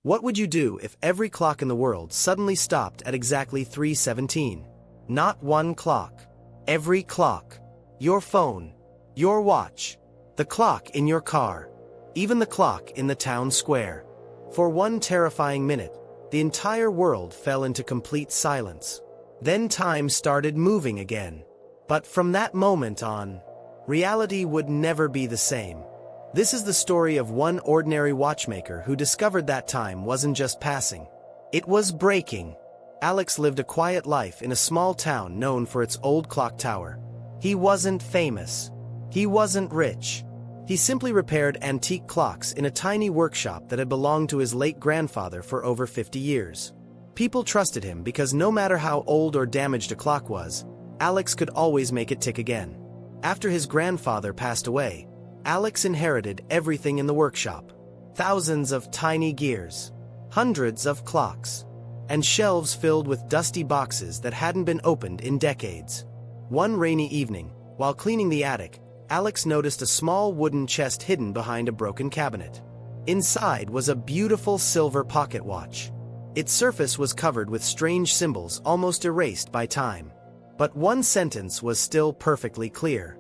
What would you do if every clock in the world suddenly stopped at exactly 3:17? Not one clock. Every clock. Your phone. Your watch. The clock in your car. Even the clock in the town square. For one terrifying minute, the entire world fell into complete silence. Then time started moving again. But from that moment on, reality would never be the same. This is the story of one ordinary watchmaker who discovered that time wasn't just passing. It was breaking. Alex lived a quiet life in a small town known for its old clock tower. He wasn't famous. He wasn't rich. He simply repaired antique clocks in a tiny workshop that had belonged to his late grandfather for over 50 years. People trusted him because no matter how old or damaged a clock was, Alex could always make it tick again. After his grandfather passed away, Alex inherited everything in the workshop. Thousands of tiny gears, hundreds of clocks, and shelves filled with dusty boxes that hadn't been opened in decades. One rainy evening, while cleaning the attic, Alex noticed a small wooden chest hidden behind a broken cabinet. Inside was a beautiful silver pocket watch. Its surface was covered with strange symbols almost erased by time. But one sentence was still perfectly clear.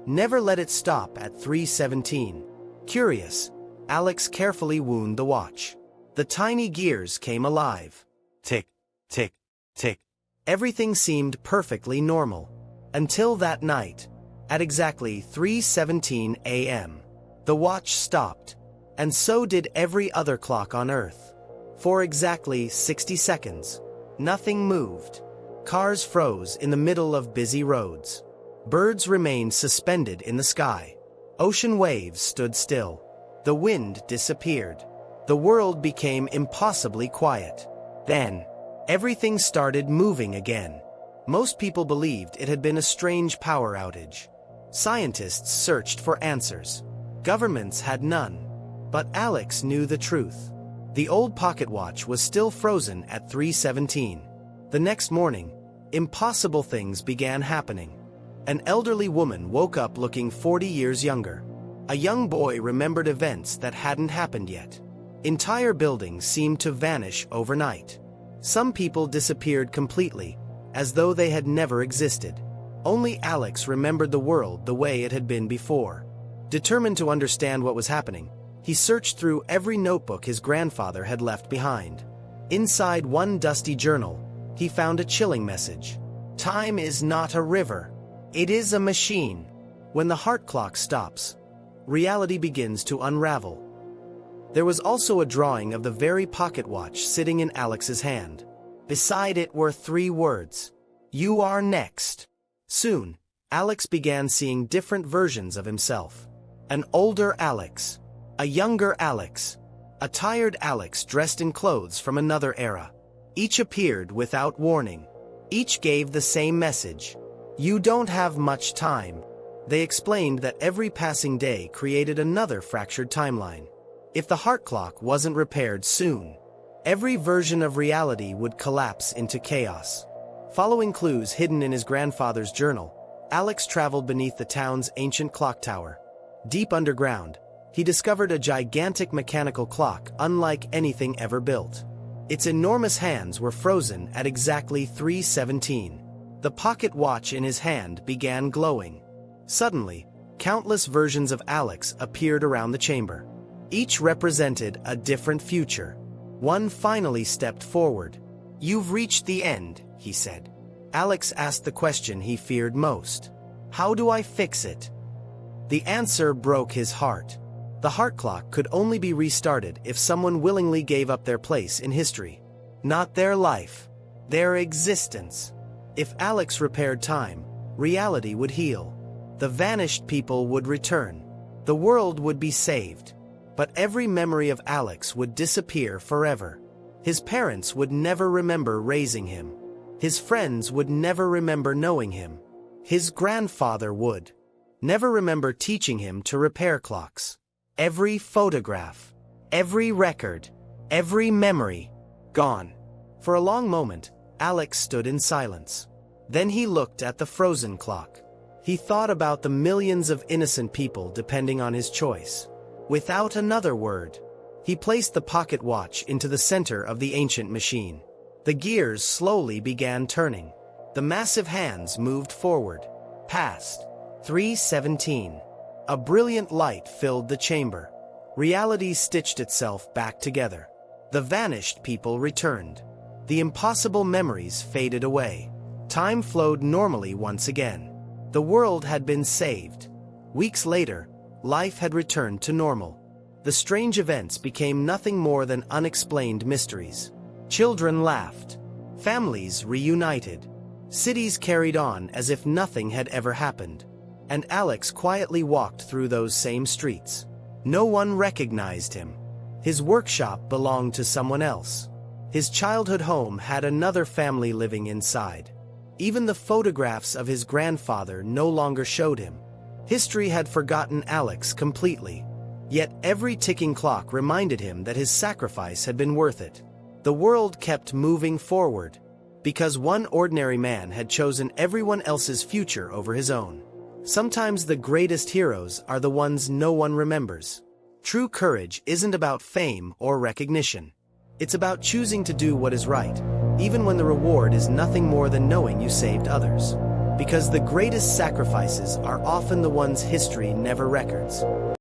Never let it stop at 3:17. Curious, Alex carefully wound the watch. The tiny gears came alive. Tick, tick, tick. Everything seemed perfectly normal. Until that night. At exactly 3:17 a.m., the watch stopped, and so did every other clock on Earth. For exactly 60 seconds, nothing moved. Cars froze in the middle of busy roads. Birds remained suspended in the sky. Ocean waves stood still. The wind disappeared. The world became impossibly quiet. Then, everything started moving again. Most people believed it had been a strange power outage. Scientists searched for answers. Governments had none. But Alex knew the truth. The old pocket watch was still frozen at 3:17. The next morning, impossible things began happening. An elderly woman woke up looking 40 years younger. A young boy remembered events that hadn't happened yet. Entire buildings seemed to vanish overnight. Some people disappeared completely, as though they had never existed. Only Alex remembered the world the way it had been before. Determined to understand what was happening, he searched through every notebook his grandfather had left behind. Inside one dusty journal, he found a chilling message. Time is not a river. It is a machine. When the heart clock stops, reality begins to unravel. There was also a drawing of the very pocket watch sitting in Alex's hand. Beside it were 3 words. You are next. Soon, Alex began seeing different versions of himself. An older Alex. A younger Alex. A tired Alex dressed in clothes from another era. Each appeared without warning. Each gave the same message. You don't have much time. They explained that every passing day created another fractured timeline. If the heart clock wasn't repaired soon, every version of reality would collapse into chaos. Following clues hidden in his grandfather's journal, Alex traveled beneath the town's ancient clock tower. Deep underground, he discovered a gigantic mechanical clock unlike anything ever built. Its enormous hands were frozen at exactly 3:17. The pocket watch in his hand began glowing. Suddenly, countless versions of Alex appeared around the chamber. Each represented a different future. One finally stepped forward. You've reached the end, he said. Alex asked the question he feared most. How do I fix it? The answer broke his heart. The heart clock could only be restarted if someone willingly gave up their place in history. Not their life, their existence. If Alex repaired time, reality would heal. The vanished people would return. The world would be saved. But every memory of Alex would disappear forever. His parents would never remember raising him. His friends would never remember knowing him. His grandfather would never remember teaching him to repair clocks. Every photograph, every record, every memory, gone. For a long moment, Alex stood in silence. Then he looked at the frozen clock. He thought about the millions of innocent people depending on his choice. Without another word, He placed the pocket watch into the center of the ancient machine. The gears slowly began turning. The massive hands moved forward, past 3:17. A brilliant light filled the chamber. Reality stitched itself back together. The vanished people returned. The impossible memories faded away. Time flowed normally once again. The world had been saved. Weeks later, life had returned to normal. The strange events became nothing more than unexplained mysteries. Children laughed. Families reunited. Cities carried on as if nothing had ever happened. And Alex quietly walked through those same streets. No one recognized him. His workshop belonged to someone else. His childhood home had another family living inside. Even the photographs of his grandfather no longer showed him. History had forgotten Alex completely. Yet every ticking clock reminded him that his sacrifice had been worth it. The world kept moving forward, because one ordinary man had chosen everyone else's future over his own. Sometimes the greatest heroes are the ones no one remembers. True courage isn't about fame or recognition. It's about choosing to do what is right, even when the reward is nothing more than knowing you saved others. Because the greatest sacrifices are often the ones history never records.